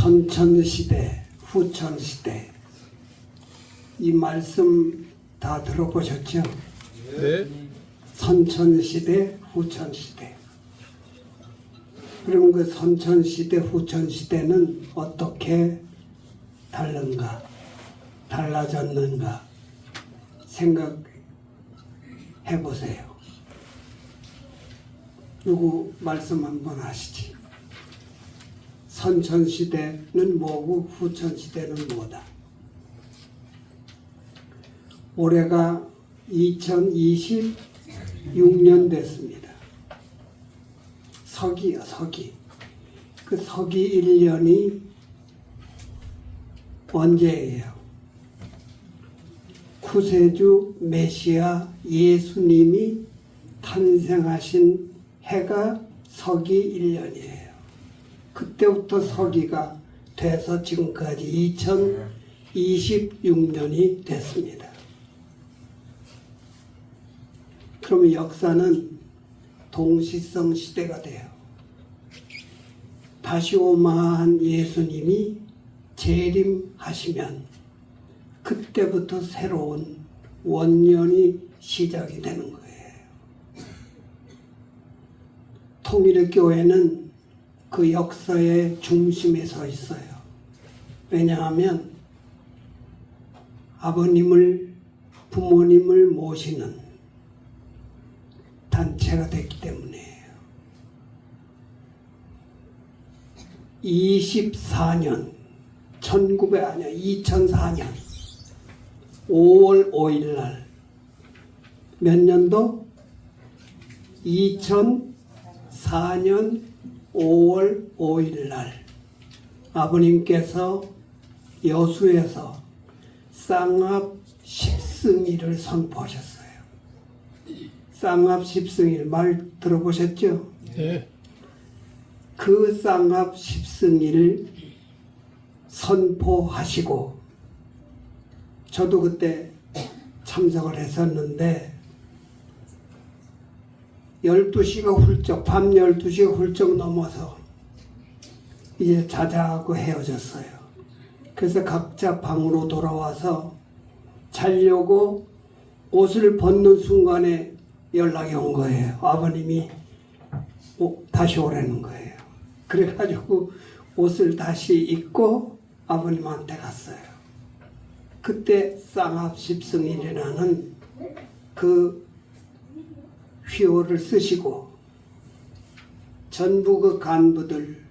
선천시대, 후천시대 이 말씀 다 들어보셨죠? 네. 선천시대, 후천시대. 그럼 그 선천시대, 후천시대는 어떻게 다른가, 달라졌는가 생각해 보세요. 누구 말씀 한번 하시지. 선천시대는 뭐고 후천시대는 뭐다. 올해가 2026년 됐습니다. 서기요, 서기. 그 서기 1년이 언제예요? 구세주 메시아 예수님이 탄생하신 해가 서기 1년이에요. 그때부터 서기가 돼서 지금까지 2026년이 됐습니다. 그러면 역사는 동시성 시대가 돼요. 다시 오마한 예수님이 재림하시면 그때부터 새로운 원년이 시작이 되는 거예요. 통일의 교회는 그 역사의 중심에 서 있어요. 왜냐하면 아버님을, 부모님을 모시는 단체가 됐기 때문이에요. 2004년 2004년 5월 5일 날 몇 년도? 2004년 5월 5일 날 아버님께서 여수에서 쌍합 십승일을 선포하셨어요. 쌍합 십승일 말 들어보셨죠? 네. 그 쌍합 십승일을 선포하시고 저도 그때 참석을 했었는데 12시가 훌쩍, 밤 12시가 훌쩍 넘어서 이제 자자하고 헤어졌어요. 그래서 각자 방으로 돌아와서 자려고 옷을 벗는 순간에 연락이 온 거예요. 아버님이 다시 오라는 거예요. 그래가지고 옷을 다시 입고 아버님한테 갔어요. 그때 쌍합 십승일이라는 그 휘호를 쓰시고 전부 그 간부들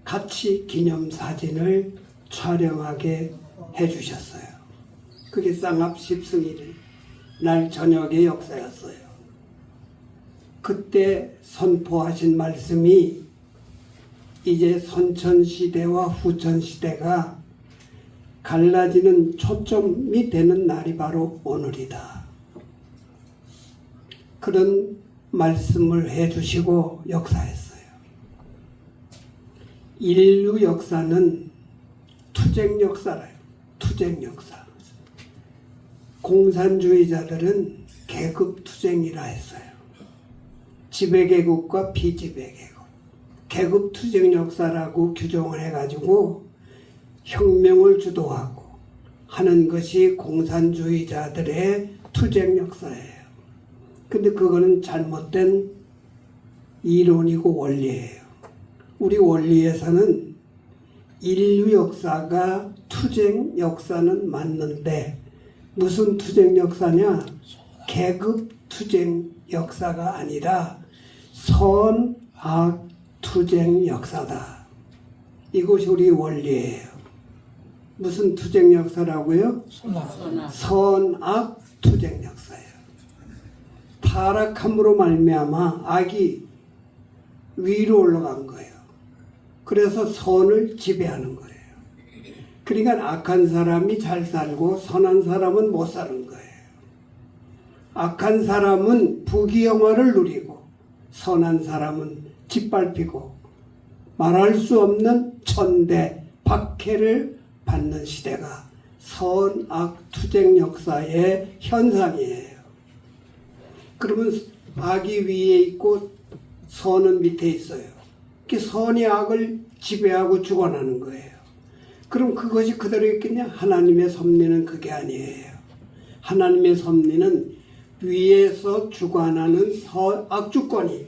같이 기념사진을 촬영하게 해주셨어요. 그게 쌍합 십승일 날 저녁의 역사였어요. 그때 선포하신 말씀이 이제 선천시대와 후천시대가 갈라지는 초점이 되는 날이 바로 오늘이다. 그런 말씀을 해주시고 역사했어요. 인류 역사는 투쟁 역사래요. 투쟁 역사. 공산주의자들은 계급 투쟁이라 했어요. 지배계급과 비지배계급. 계급 투쟁 역사라고 규정을 해가지고 혁명을 주도하고 하는 것이 공산주의자들의 투쟁 역사예요. 근데 그거는 잘못된 이론이고 원리예요. 우리 원리에서는 인류 역사가 투쟁 역사는 맞는데 무슨 투쟁 역사냐? 계급 투쟁 역사가 아니라 선악 투쟁 역사다. 이것이 우리 원리예요. 무슨 투쟁 역사라고요? 선악 투쟁 역사예요. 타락함으로 말미암아 악이 위로 올라간 거예요. 그래서 선을 지배하는 거예요. 그러니까 악한 사람이 잘 살고 선한 사람은 못 사는 거예요. 악한 사람은 부귀영화를 누리고 선한 사람은 짓밟히고 말할 수 없는 천대 박해를 받는 시대가 선악 투쟁 역사의 현상이에요. 그러면 악이 위에 있고 선은 밑에 있어요. 선이 악을 지배하고 주관하는 거예요. 그럼 그것이 그대로 있겠냐? 하나님의 섭리는 그게 아니에요. 하나님의 섭리는 위에서 주관하는 악주권이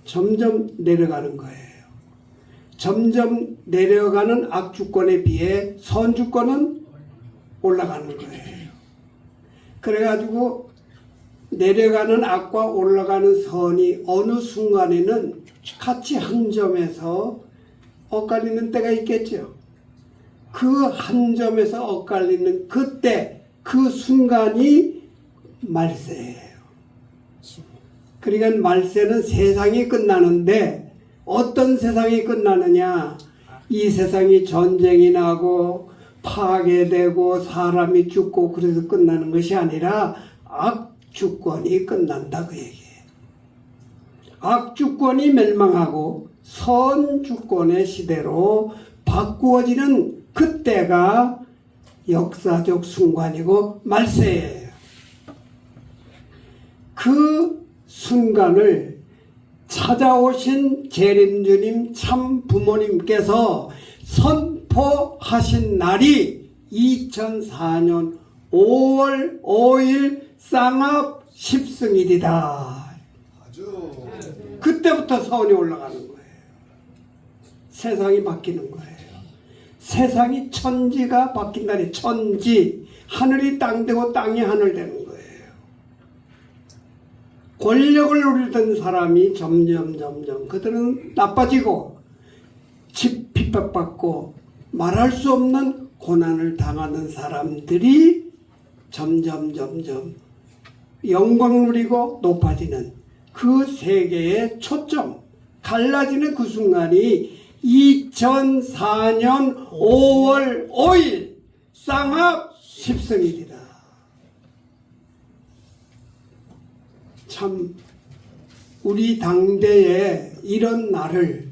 점점 내려가는 거예요. 점점 내려가는 악주권에 비해 선주권은 올라가는 거예요. 그래가지고 내려가는 악과 올라가는 선이 어느 순간에는 같이 한 점에서 엇갈리는 때가 있겠죠. 그 한 점에서 엇갈리는 그때, 그 순간이 말세예요. 그러니까 말세는 세상이 끝나는데 어떤 세상이 끝나느냐? 이 세상이 전쟁이 나고 파괴되고 사람이 죽고 그래서 끝나는 것이 아니라 악주권이 끝난다 그 얘기예요. 악주권이 멸망하고 선주권의 시대로 바꾸어지는 그때가 역사적 순간이고 말세예요. 그 순간을 찾아오신 재림주님 참 부모님께서 선포하신 날이 2004년 5월 5일 쌍합 10승일이다. 그때부터 서원이 올라가는 거예요. 세상이 바뀌는 거예요. 세상이 천지가 바뀐다니, 천지. 하늘이 땅 되고 땅이 하늘 되는 거예요. 권력을 누리던 사람이 점점 그들은 나빠지고 핍박받고 말할 수 없는 고난을 당하는 사람들이 점점 영광 누리고 높아지는 그 세계의 초점, 갈라지는 그 순간이 2004년 5월 5일 쌍합 10승일이다. 참 우리 당대에 이런 날을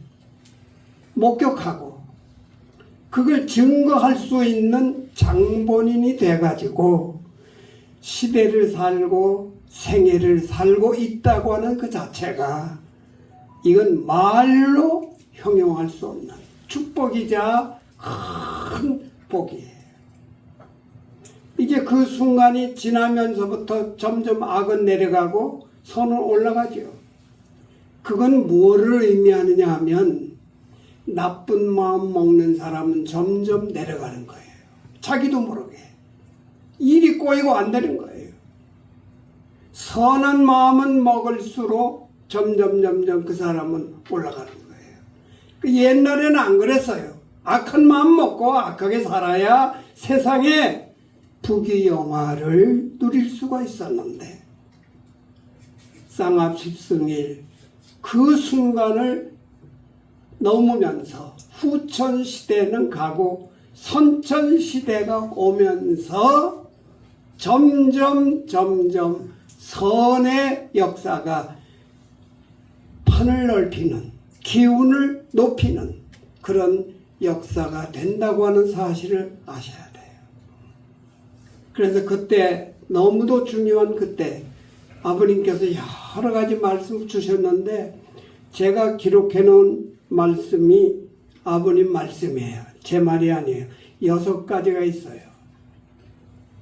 목격하고 그걸 증거할 수 있는 장본인이 돼가지고 시대를 살고 생애를 살고 있다고 하는 그 자체가 이건 말로 형용할 수 없는 축복이자 큰 복이에요. 이제 그 순간이 지나면서부터 점점 악은 내려가고 선은 올라가죠. 그건 뭐를 의미하느냐 하면 나쁜 마음 먹는 사람은 점점 내려가는 거예요. 자기도 모르게. 일이 꼬이고 안 되는 거예요. 선한 마음은 먹을수록 점점 그 사람은 올라가는 거예요. 옛날에는 안 그랬어요. 악한 마음 먹고 악하게 살아야 세상에 부귀영화를 누릴 수가 있었는데 쌍합 10승일 그 순간을 넘으면서 후천시대는 가고 선천시대가 오면서 점점 선의 역사가 판을 넓히는 기운을 높이는 그런 역사가 된다고 하는 사실을 아셔야 돼요. 그래서 그때 너무도 중요한 그때 아버님께서 여러 가지 말씀을 주셨는데 제가 기록해 놓은 말씀이 아버님 말씀이에요. 제 말이 아니에요. 6가지가 있어요.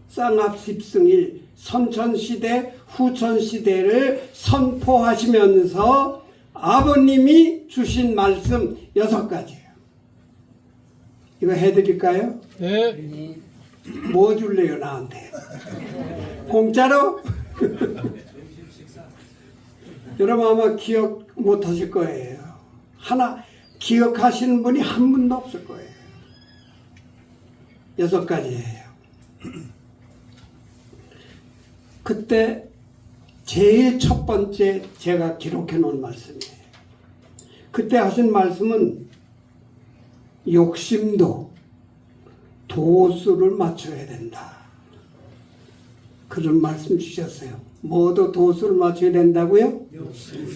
쌍합 10승일 선천시대 후천시대를 선포하시면서 아버님이 주신 말씀 6가지예요. 이거 해드릴까요? 네. 뭐 줄래요 나한테? 공짜로? 여러분 아마 기억 못 하실 거예요. 하나 기억하시는 분이 한 분도 없을 거예요. 6가지예요. 그때 제일 첫 번째 제가 기록해 놓은 말씀이에요. 그때 하신 말씀은 욕심도 도수를 맞춰야 된다. 그런 말씀 주셨어요. 뭐도 도수를 맞춰야 된다고요?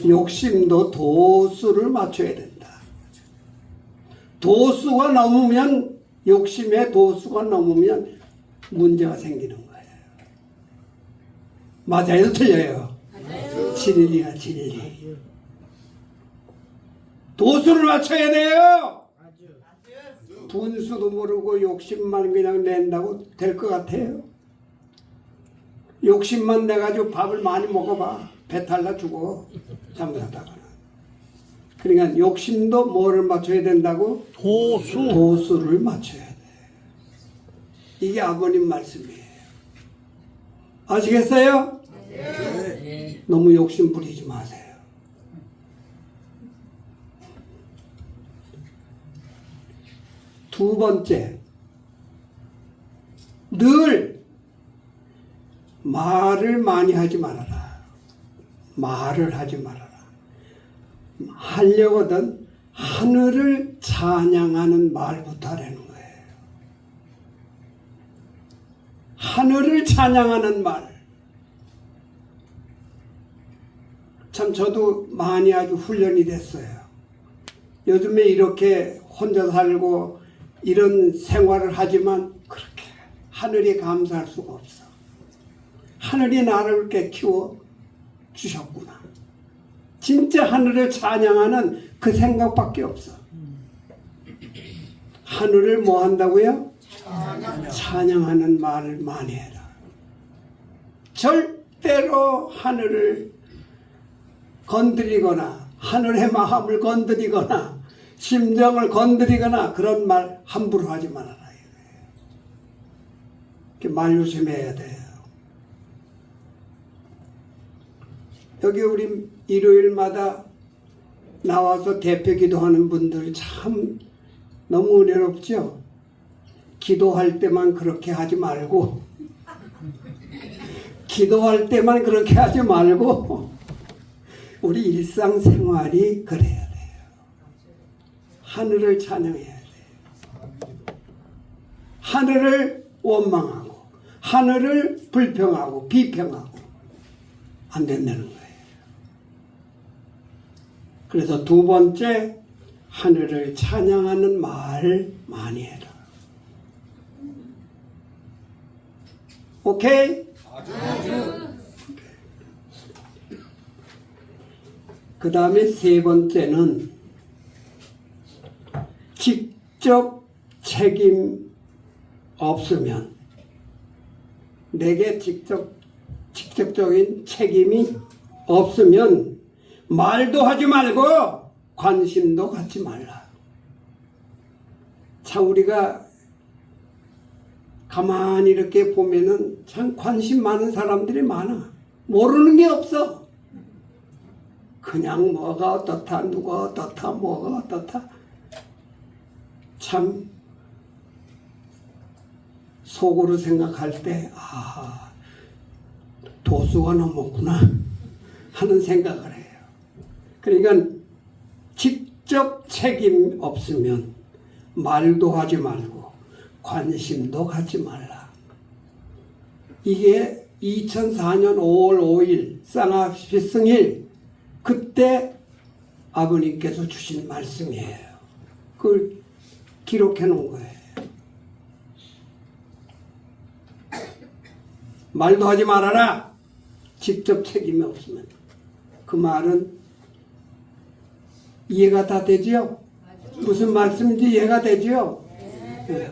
욕심도 도수를 맞춰야 된다. 도수가 넘으면 욕심의 도수가 넘으면 문제가 생기는 거예요. 맞아요? 틀려요? 진리야 진리. 도수를 맞춰야 돼요. 분수도 모르고 욕심만 그냥 낸다고 될 것 같아요? 욕심만 내가지고 밥을 많이 먹어봐. 배탈 나 죽어. 잘못하다가는. 그러니까 욕심도 뭐를 맞춰야 된다고? 도수를 맞춰야 돼. 이게 아버님 말씀이에요. 아시겠어요? 네. 너무 욕심 부리지 마세요. 두 번째, 늘 말을 많이 하지 말아라. 말을 하지 말아라. 하려거든 하늘을 찬양하는 말부터 하라는 거예요. 하늘을 찬양하는 말. 참 저도 많이 아주 훈련이 됐어요. 요즘에 이렇게 혼자 살고 이런 생활을 하지만 그렇게 하늘이 감사할 수가 없어. 하늘이 나를 이렇게 키워 주셨구나. 진짜 하늘을 찬양하는 그 생각밖에 없어. 하늘을 뭐 한다고요? 찬양하는 말을 많이 해라. 절대로 하늘을 건드리거나 하늘의 마음을 건드리거나 심정을 건드리거나 그런 말 함부로 하지 말아라. 이렇게 말 조심해야 돼요. 여기 우리 일요일마다 나와서 대표 기도하는 분들 참 너무 은혜롭죠? 기도할 때만 그렇게 하지 말고 기도할 때만 그렇게 하지 말고 우리 일상생활이 그래야 돼요. 하늘을 찬양해야 돼요. 하늘을 원망하고 하늘을 불평하고 비평하고 안 된다는 거예요. 그래서 두 번째, 하늘을 찬양하는 말을 많이 해라. 오케이? 그 다음에 세 번째는 직접 책임 없으면, 내게 직접적인 책임이 없으면 말도 하지 말고 관심도 갖지 말라. 참 우리가 가만히 이렇게 보면은 참 관심 많은 사람들이 많아. 모르는 게 없어. 그냥 뭐가 어떻다, 누가 어떻다, 뭐가 어떻다. 참 속으로 생각할 때 도수가 넘었구나 하는 생각을 해요. 그러니까 직접 책임 없으면 말도 하지 말고 관심도 갖지 말라. 이게 2004년 5월 5일 쌍화피승일 그때 아버님께서 주신 말씀이에요. 그걸 기록해 놓은 거예요. 말도 하지 말아라. 직접 책임이 없으면. 그 말은 이해가 다 되지요? 무슨 말씀인지 이해가 되지요? 네.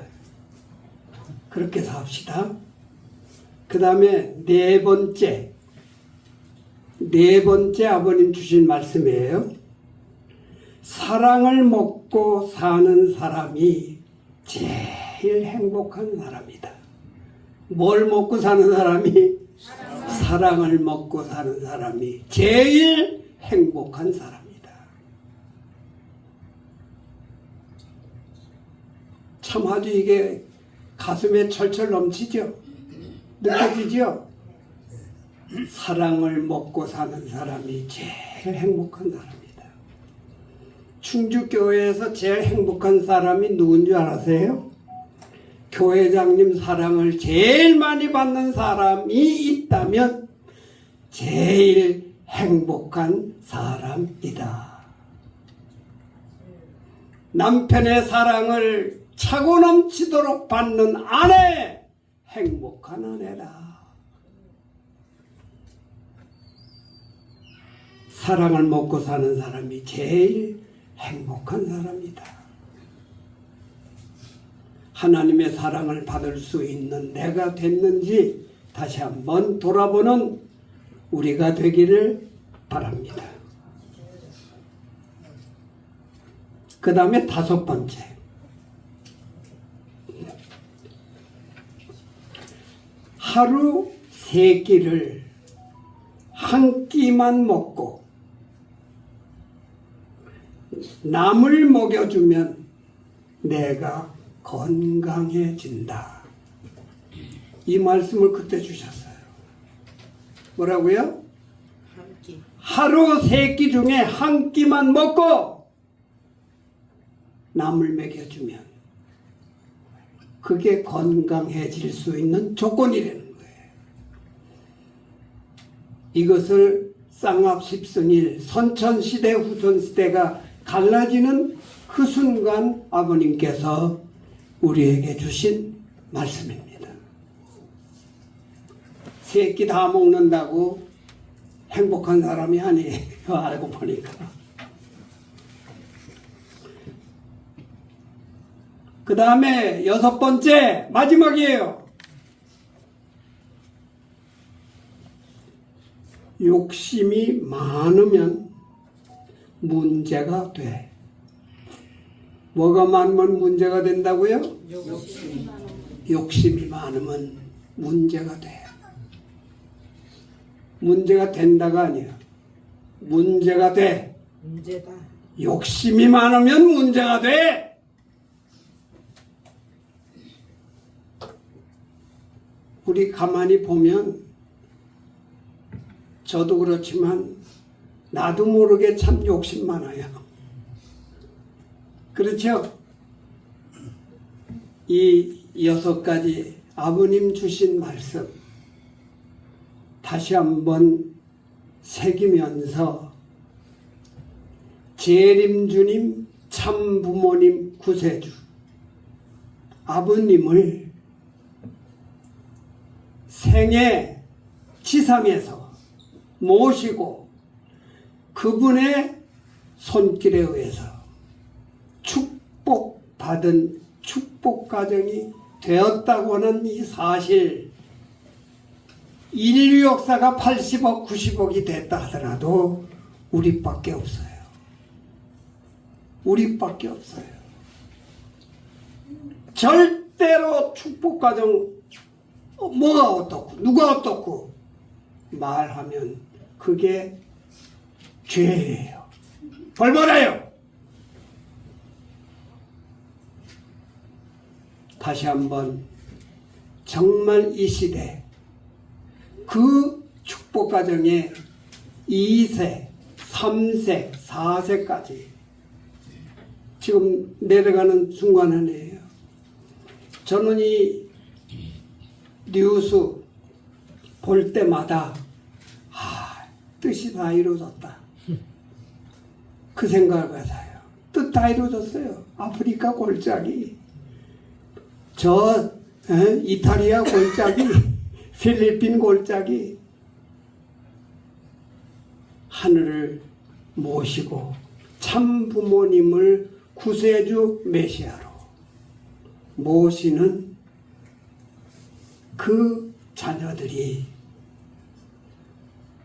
그렇게 삽시다. 그 다음에 네 번째 아버님 주신 말씀이에요. 사랑을 먹고 사는 사람이 제일 행복한 사람이다. 뭘 먹고 사는 사람이? 사랑을 먹고 사는 사람이 제일 행복한 사람이다. 참 아주 이게 가슴에 철철 넘치죠? 느껴지죠? 사랑을 먹고 사는 사람이 제일 행복한 사람이다. 충주교회에서 제일 행복한 사람이 누군지 아세요? 교회장님 사랑을 제일 많이 받는 사람이 있다면 제일 행복한 사람이다. 남편의 사랑을 차고 넘치도록 받는 아내, 행복한 아내다. 사랑을 먹고 사는 사람이 제일 행복한 사람이다. 하나님의 사랑을 받을 수 있는 내가 됐는지 다시 한번 돌아보는 우리가 되기를 바랍니다. 그 다음에 5번째, 하루 3끼를 한 끼만 먹고 남을 먹여주면 내가 건강해진다. 이 말씀을 그때 주셨어요. 뭐라고요? 한 끼. 하루 3끼 중에 한 끼만 먹고 남을 먹여주면 그게 건강해질 수 있는 조건이라는 거예요. 이것을 쌍합 십승일 선천시대 후천시대가 갈라지는 그 순간 아버님께서 우리에게 주신 말씀입니다. 3끼 다 먹는다고 행복한 사람이 아니에요. 알고 보니까. 그 다음에 6번째, 마지막이에요. 욕심이 많으면 문제가 돼. 뭐가 많으면 문제가 된다고요? 욕심이 많으면 문제가 돼. 문제가 된다가 아니야. 문제가 돼. 문제다. 욕심이 많으면 문제가 돼. 우리 가만히 보면 저도 그렇지만 나도 모르게 참 욕심 많아요. 그렇죠? 이 6가지 아버님 주신 말씀 다시 한번 새기면서 재림주님, 참부모님, 구세주 아버님을 생애 지상에서 모시고 그분의 손길에 의해서 축복받은 축복가정이 되었다고 하는 이 사실, 인류 역사가 80억, 90억이 됐다 하더라도 우리밖에 없어요. 우리밖에 없어요. 절대로 축복가정 뭐가 어떻고 누가 어떻고 말하면 그게 죄예요. 벌 받아요. 다시 한번 정말 이 시대 그 축복가정에 2세, 3세, 4세까지 지금 내려가는 순간이에요. 저는 이 뉴스 볼 때마다 뜻이 다 이루어졌다. 그 생각을 가져요. 뜻 다 이루어졌어요. 아프리카 골짜기, 이탈리아 골짜기, 필리핀 골짜기, 하늘을 모시고 참 부모님을 구세주 메시아로 모시는 그 자녀들이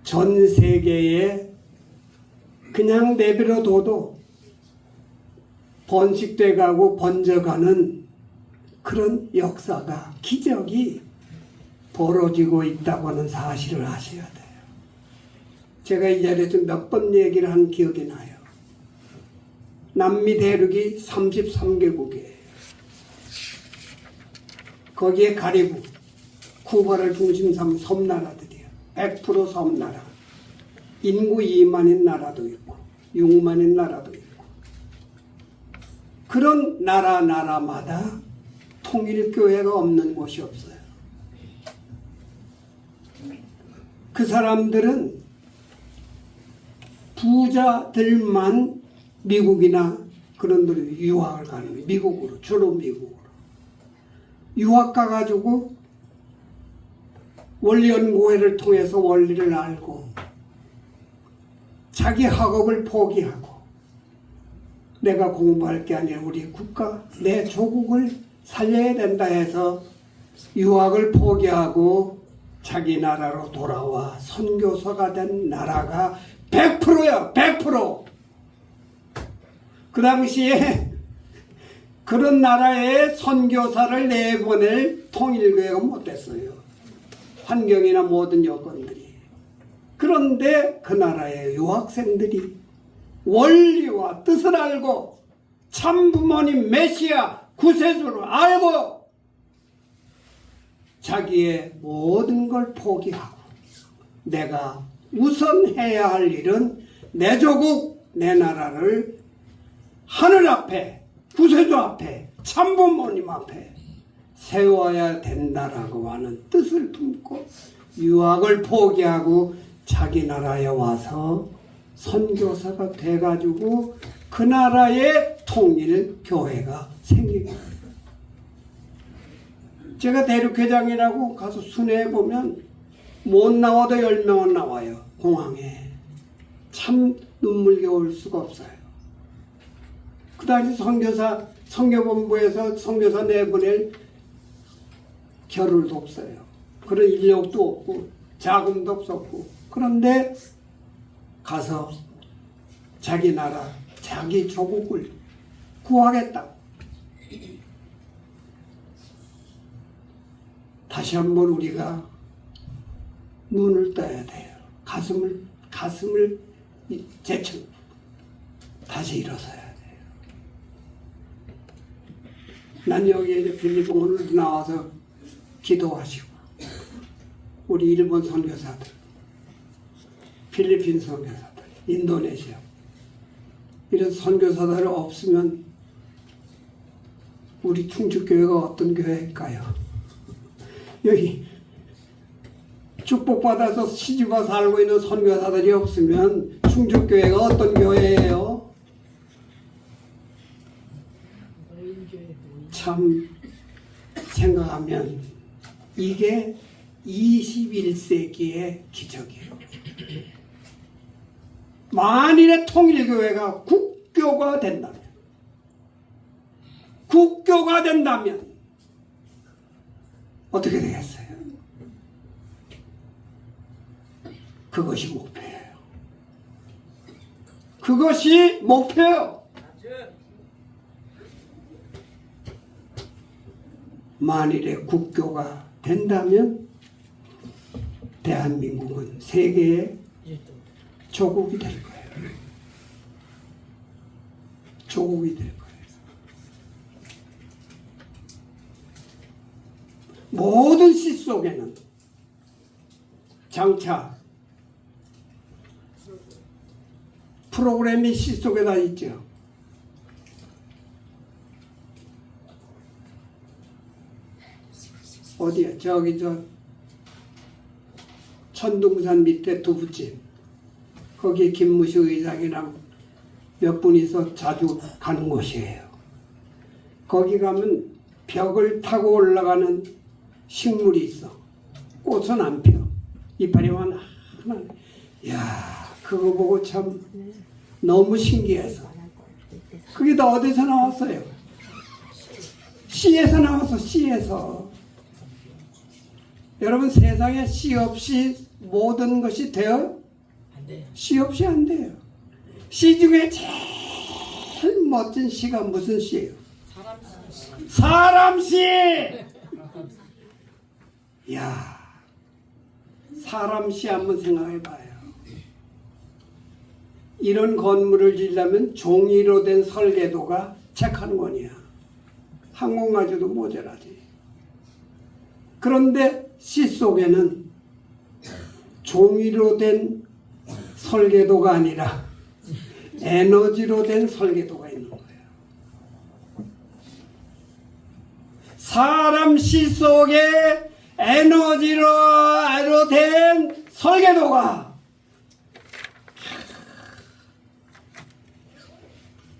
전 세계에 그냥 내버려둬도 번식돼 가고 번져가는 그런 역사가, 기적이 벌어지고 있다고 하는 사실을 아셔야 돼요. 제가 이 자리에서 몇 번 얘기를 한 기억이 나요. 남미 대륙이 33개국이에요. 거기에 가리부, 쿠바를 중심 삼은 섬나라들이에요. 100% 섬나라. 인구 2만인 나라도 있고 6만인 나라도 있고, 그런 나라마다 통일교회가 없는 곳이 없어요. 그 사람들은 부자들만 미국이나 그런 데로 유학을 가는 거예요. 미국으로, 주로 미국으로. 유학 가가지고 원리연구회를 통해서 원리를 알고 자기 학업을 포기하고 내가 공부할 게 아니라 우리 국가, 내 조국을 살려야 된다 해서 유학을 포기하고 자기 나라로 돌아와 선교사가 된 나라가 100%야. 100%. 그 당시에 그런 나라에 선교사를 내보낼 통일교회가 못됐어요. 환경이나 모든 여건들이. 그런데 그 나라의 유학생들이 원리와 뜻을 알고 참 부모님 메시아 구세주를 알고 자기의 모든 걸 포기하고 내가 우선 해야 할 일은 내 조국, 내 나라를 하늘 앞에, 구세주 앞에, 참부모님 앞에 세워야 된다라고 하는 뜻을 품고 유학을 포기하고 자기 나라에 와서 선교사가 돼가지고 그 나라의 통일교회가 생긴 거예요. 제가 대륙회장이라고 가서 순회해 보면 못 나와도 10명은 나와요. 공항에. 참 눈물겨울 수가 없어요. 그 당시 선교본부에서 선교사 내보낼 겨를도 없어요. 그런 인력도 없고 자금도 없었고 그런데 가서 자기 나라, 자기 조국을 구하겠다. 다시 한번 우리가 눈을 떠야 돼요. 가슴을 제쳐 다시 일어서야 돼요. 난 여기에 이제 필리핀 오늘 나와서 기도하시고 우리 일본 선교사들, 필리핀 선교사들, 인도네시아 이런 선교사들 없으면 우리 충주교회가 어떤 교회일까요? 여기 축복받아서 시집와 살고 있는 선교사들이 없으면 충주교회가 어떤 교회예요? 참 생각하면 이게 21세기의 기적이에요. 만일의 통일교회가 국교가 된다면 어떻게 되겠어요? 그것이 목표예요. 그것이 목표예요. 만일에 국교가 된다면 대한민국은 세계의 조국이 될 거예요. 조국이 될 거예요. 모든 시 속에는 장차 프로그램이 시 속에 다 있죠. 어디야? 저기 천둥산 밑에 두부집 거기에 김무식 의장이랑 몇 분이서 자주 가는 곳이에요. 거기 가면 벽을 타고 올라가는 식물이 있어. 꽃은 안 펴. 이파리만 하나. 야, 그거 보고 참 너무 신기해서. 그게 다 어디서 나왔어요? 시에서 나왔어. 시에서. 여러분 세상에 시 없이 모든 것이 돼요? 안 돼요. 시 없이 안 돼요. 시 중에 제일 멋진 시가 무슨 시예요? 사람 시. 야, 사람 시 한번 생각해봐요. 이런 건물을 지으려면 종이로 된 설계도가 책 한 권이야. 한 권 가지고도 모자라지. 그런데 시 속에는 종이로 된 설계도가 아니라 에너지로 된 설계도가 있는 거예요. 사람 시 속에 에너지로 된 설계도가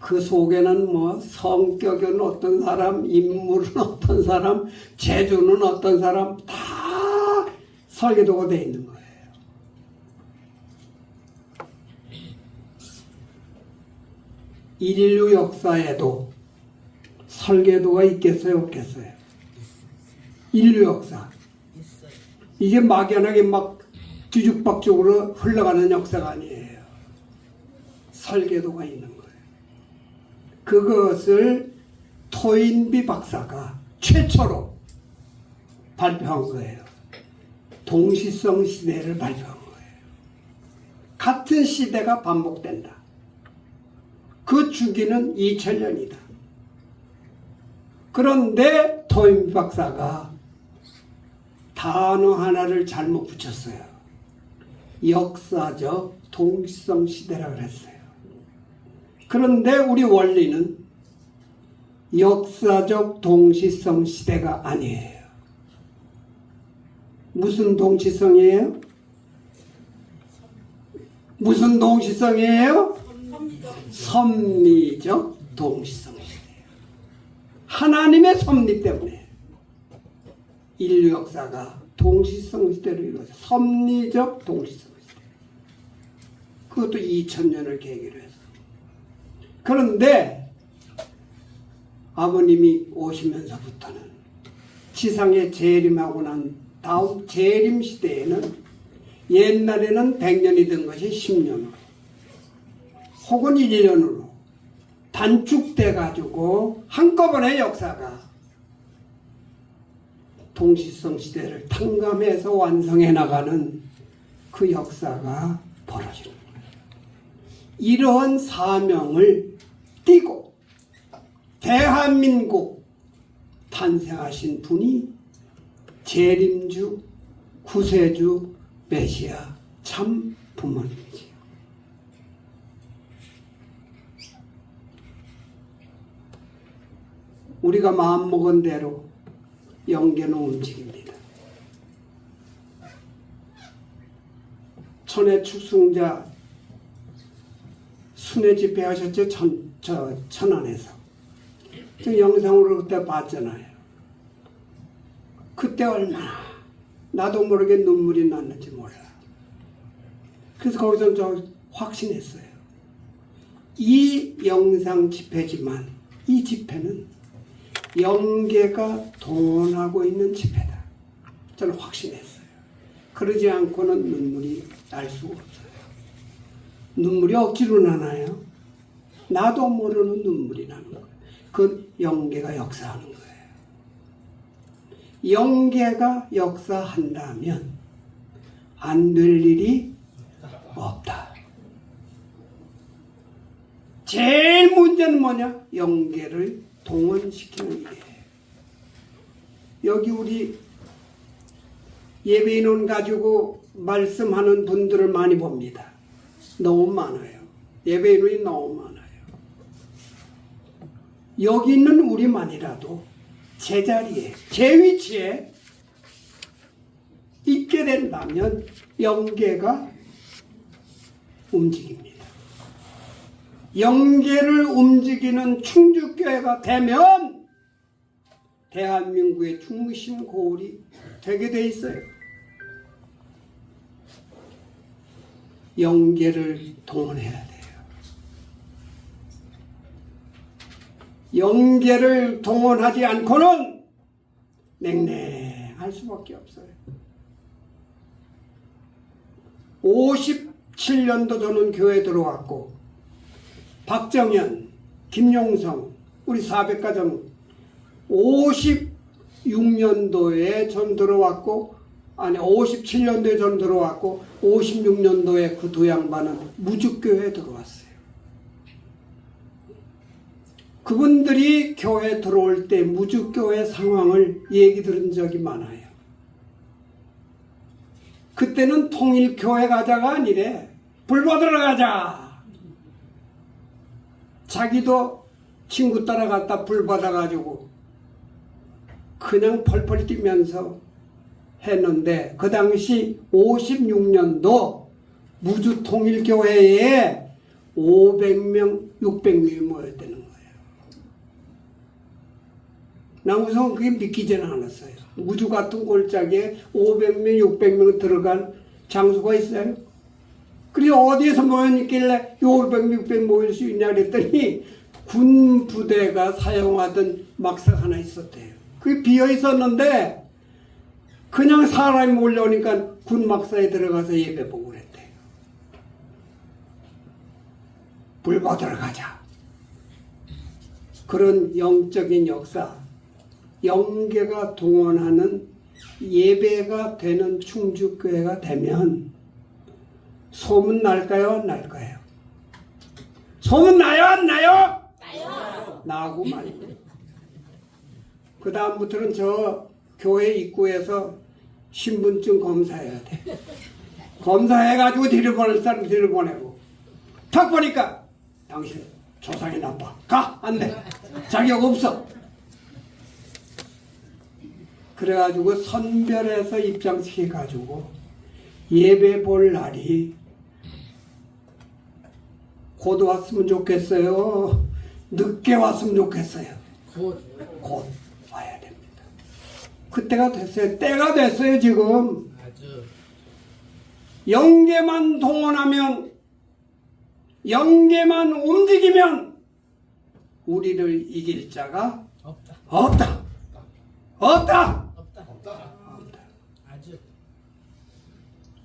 그 속에는 뭐 성격은 어떤 사람, 인물은 어떤 사람, 재주는 어떤 사람 다 설계도가 되어 있는 거예요. 인류 역사에도 설계도가 있겠어요, 없겠어요? 인류 역사. 이게 막연하게 막 뒤죽박죽으로 흘러가는 역사가 아니에요. 설계도가 있는 거예요. 그것을 토인비 박사가 최초로 발표한 거예요. 동시성 시대를 발표한 거예요. 같은 시대가 반복된다. 그 주기는 2000년이다. 그런데 토인비 박사가 단어 하나를 잘못 붙였어요. 역사적 동시성 시대라고 그랬어요. 그런데 우리 원리는 역사적 동시성 시대가 아니에요. 무슨 동시성이에요? 무슨 동시성이에요? 섭리적 동시성 시대예요. 하나님의 섭리 때문에 인류 역사가 동시성 시대로 이루어져. 섭리적 동시성 시대. 그것도 2000년을 계기로 해서. 그런데 아버님이 오시면서부터는 지상에 재림하고 난 다음 재림 시대에는 옛날에는 100년이 된 것이 10년으로 혹은 1년으로 단축돼 가지고 한꺼번에 역사가 동시성 시대를 탕감해서 완성해 나가는 그 역사가 벌어지는 거예요. 이러한 사명을 띠고 대한민국 탄생하신 분이 재림주 구세주 메시아 참 부모님이지요. 우리가 마음먹은 대로 영계는 움직입니다. 천의 축승자 순회 집회 하셨죠? 천안에서. 저 영상으로 그때 봤잖아요. 그때 얼마나 나도 모르게 눈물이 났는지 몰라. 그래서 거기서 저 확신했어요. 이 영상 집회지만 이 집회는 영계가 동원하고 있는 집회다. 저는 확신했어요. 그러지 않고는 눈물이 날 수가 없어요. 눈물이 억지로 나나요? 나도 모르는 눈물이 나는 거예요. 그 영계가 역사하는 거예요. 영계가 역사한다면 안 될 일이 없다. 제일 문제는 뭐냐? 영계를 동원시키는 일이에요. 여기 우리 예배인원 가지고 말씀하는 분들을 많이 봅니다. 너무 많아요. 예배인원이 너무 많아요. 여기 있는 우리만이라도 제자리에, 제 위치에 있게 된다면 영계가 움직입니다. 영계를 움직이는 충주교회가 되면 대한민국의 중심 고울이 되게 돼 있어요. 영계를 동원해야 돼요. 영계를 동원하지 않고는 냉랭할 수밖에 없어요. 57년도 저는 교회 들어왔고 박정현, 김용성, 우리 400가정 56년도에 전 들어왔고, 아니 57년도에 전 들어왔고 56년도에 그 두 양반은 무주교회에 들어왔어요. 그분들이 교회 들어올 때 무주교회 상황을 얘기 들은 적이 많아요. 그때는 통일교회 가자가 아니래. 불 받으러 가자. 자기도 친구 따라갔다 불 받아가지고 그냥 펄펄 뛰면서 했는데 그 당시 56년도 무주통일교회에 500명, 600명이 모였다는 거예요. 난 우선 그게 믿기지는 않았어요. 무주 같은 골짜기에 500명, 600명 들어간 장소가 있어요? 그래서 어디에서 모였길래 500, 600 모일 수 있냐 그랬더니 군 부대가 사용하던 막사 하나 있었대요. 그게 비어 있었는데 그냥 사람이 몰려오니까 군 막사에 들어가서 예배 보고 그랬대요. 불 받으러 가자. 그런 영적인 역사, 영계가 동원하는 예배가 되는 충주교회가 되면 소문 날까요? 안 날까요? 소문 나요? 안 나요? 나요. 나고 말이에요. 그 다음부터는 저 교회 입구에서 신분증 검사해야 돼. 검사해가지고 뒤를 보낼 사람 뒤를 보내고 탁 보니까 당신 조상이 나빠. 가! 안 돼. 자격 없어. 그래가지고 선별해서 입장시켜가지고 예배 볼 날이 곧 왔으면 좋겠어요? 늦게 왔으면 좋겠어요? 곧 와야 됩니다. 그때가 됐어요. 때가 됐어요 지금. 영계만 동원하면, 영계만 움직이면 우리를 이길 자가 없다. 없다. 없다.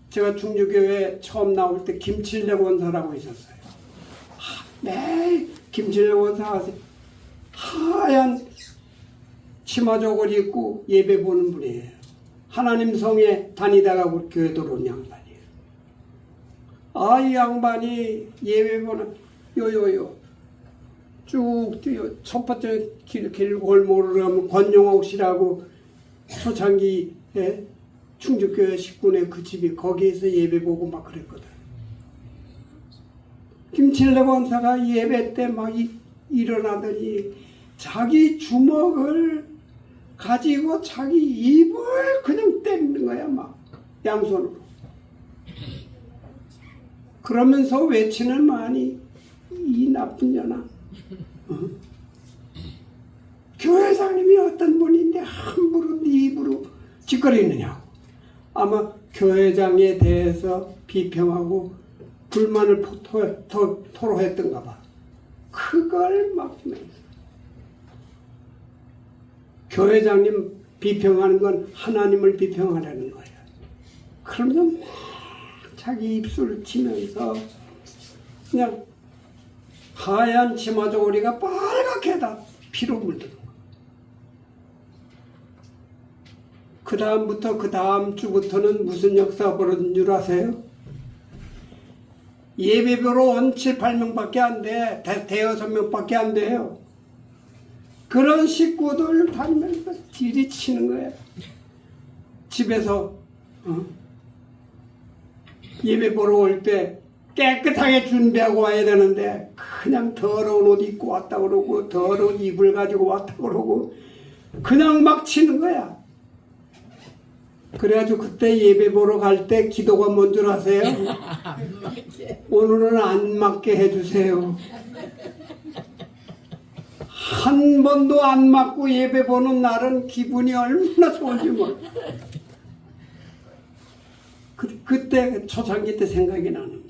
제가 충주교회 처음 나올 때 김칠래 원사라고 있었어요. 매일 김칠래 원사 가서 하얀 치마 저고리 입고 예배 보는 분이에요. 하나님 성에 다니다가 교회 들어온 양반이에요. 아, 이 양반이 예배 보는 요요요 쭉 뛰어. 첫 번째 길 골목으로 가면 권용옥 씨라고 초창기에 충주교회 식군의 그 집이 거기에서 예배 보고 막 그랬거든. 김칠래 원사가 예배 때 막 일어나더니 자기 주먹을 가지고 자기 입을 그냥 때리는 거야, 막 양손으로. 그러면서 외치는 말이 이 나쁜 년아. 교회장님이 어떤 분인데 함부로 네 입으로 짓거리느냐고. 아마 교회장에 대해서 비평하고 불만을 토로했던가 봐. 그걸 막으면서 교회장님 비평하는 건 하나님을 비평하라는 거예요. 그러면서 막 자기 입술을 치면서 그냥 하얀 치마 저고리가 빨갛게 다 피로 물들어. 그 다음부터 그 다음 주부터는 무슨 역사가 벌어진 줄 아세요? 예배보러 온 7, 8명밖에 안 돼. 대여섯 명밖에 안 돼요. 그런 식구들 다니면서 딜이 치는 거예요. 집에서 예배 보러 올 때 깨끗하게 준비하고 와야 되는데 그냥 더러운 옷 입고 왔다 그러고 더러운 이불 가지고 왔다 그러고 그냥 막 치는 거야. 그래가지고 그때 예배 보러 갈 때 기도가 뭔 줄 아세요? 오늘은 안 맞게 해주세요. 한 번도 안 맞고 예배 보는 날은 기분이 얼마나 좋은지 몰라. 그때 초창기 때 생각이 나는 거예요.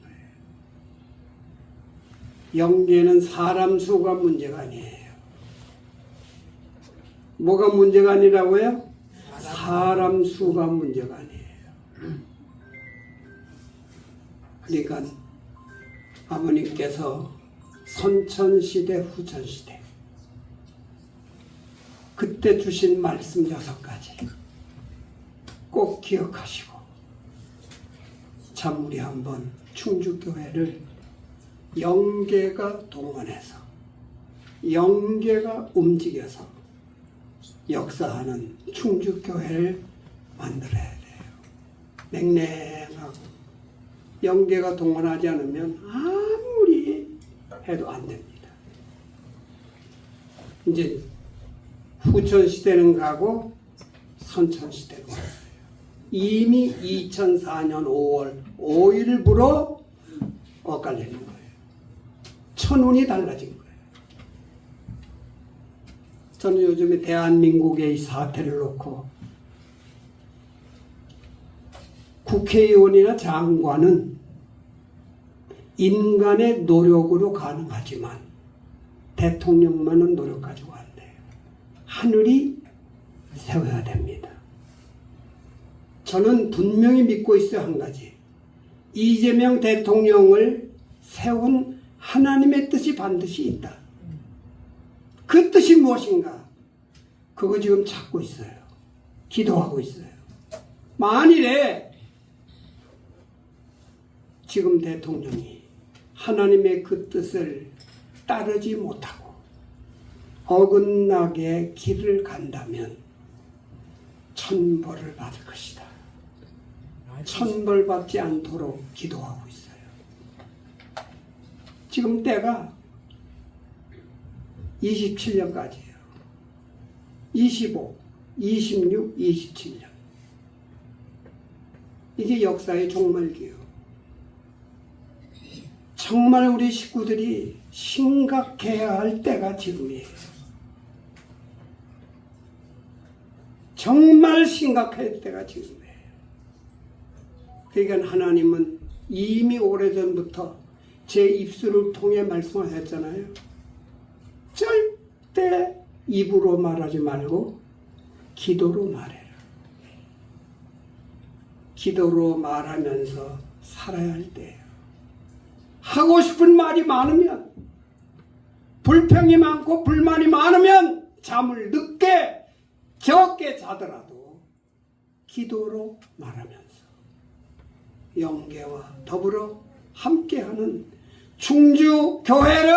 영계는 사람 수가 문제가 아니에요. 뭐가 문제가 아니라고요? 사람 수가 문제가 아니에요. 그러니까 아버님께서 선천시대, 후천시대 그때 주신 말씀 6가지 꼭 기억하시고 참 우리 한번 충주교회를 영계가 동원해서 영계가 움직여서 역사하는 충주교회를 만들어야 돼요. 냉랭하고 영계가 동원하지 않으면 아무리 해도 안 됩니다. 이제 후천시대는 가고 선천시대로 왔어요. 이미 2004년 5월 5일부로 엇갈리는 거예요. 천운이 달라진 거예요. 저는 요즘에 대한민국의 이 사태를 놓고 국회의원이나 장관은 인간의 노력으로 가능하지만 대통령만은 노력 가지고 안 돼요. 하늘이 세워야 됩니다. 저는 분명히 믿고 있어요. 한 가지. 이재명 대통령을 세운 하나님의 뜻이 반드시 있다. 그 뜻이 무엇인가? 그거 지금 찾고 있어요. 기도하고 있어요. 만일에 지금 대통령이 하나님의 그 뜻을 따르지 못하고 어긋나게 길을 간다면 천벌을 받을 것이다. 천벌 받지 않도록 기도하고 있어요. 지금 때가 27년까지예요. 25, 26, 27년. 이게 역사의 종말기예요. 정말 우리 식구들이 심각해야 할 때가 지금이에요. 정말 심각할 때가 지금이에요. 그러니까 하나님은 이미 오래전부터 제 입술을 통해 말씀하셨잖아요. 절대 입으로 말하지 말고 기도로 말해라. 기도로 말하면서 살아야 할 때예요. 하고 싶은 말이 많으면, 불평이 많고 불만이 많으면 잠을 늦게 적게 자더라도 기도로 말하면서 영계와 더불어 함께하는 충주 교회를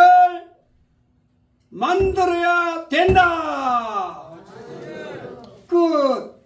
만들어야 된다. 끝.